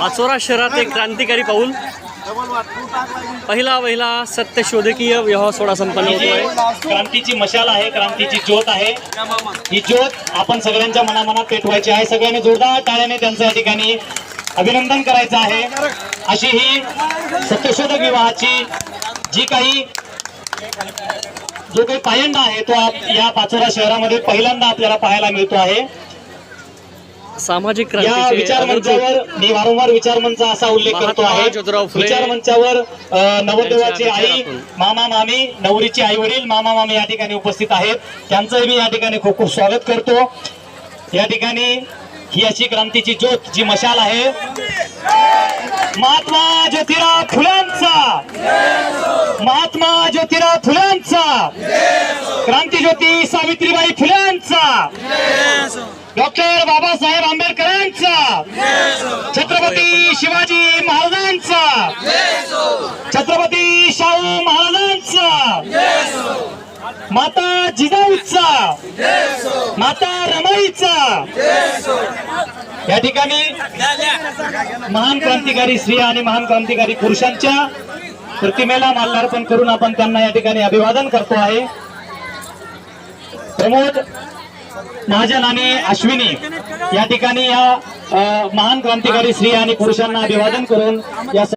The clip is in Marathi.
पाचोरा शहरात एक क्रांतिकारी पाऊल, पहिला सत्यशोधकीय विवाह सोहळा संपन्न होतोय। क्रांतीची मशाल आहे, क्रांतीची ज्योत आहे। ही ज्योत आपण सगळ्यांच्या मनामनात पेटवायची आहे। सगळ्यांनी जोरदार टाळ्याने त्यांचं या ठिकाणी अभिनंदन करायचं आहे। अशी ही सत्यशोधक विवाहाची जो काही पायंडा आहे तो या पाचोरा शहरामध्ये पहिल्यांदा आपल्याला पाहायला मिळतो आहे। सामाजिक या क्रांतीचे विचारमंचावर मी वारंवार विचारमंचा असा उल्लेख करतो आहे। विचारमंचावर नवरदेवाची आई, मामा मामी, नवरीची आई वडील, मामा मामी या ठिकाणी उपस्थित आहेत। त्यांचं मी या ठिकाणी खूप खूप स्वागत करतो। या ठिकाणी ही अशी क्रांतीची ज्योत जी मशाल आहे, महात्मा ज्योतिराव फुल्यांचा, महात्मा ज्योतिराव फुल्यांचा, क्रांतीज्योती सावित्रीबाई फुल्यांचा, डॉक्टर बाबासाहेब आंबेडकरांचा, छत्रपती शिवाजी महाराजांचा, छत्रपती शाहू महाराजांचा, माता जिजाऊचा, माता रमाईचा। या ठिकाणी महान क्रांतिकारी स्त्रिया आणि महान क्रांतिकारी पुरुषांच्या प्रतिमेला माल्यार्पण करून आपण त्यांना या ठिकाणी अभिवादन करतो आहे। प्रमोद महाजन आणि अश्विनी या ठिकाणी या महान क्रांतिकारी स्त्रिया आणि पुरुषांना अभिवादन करून या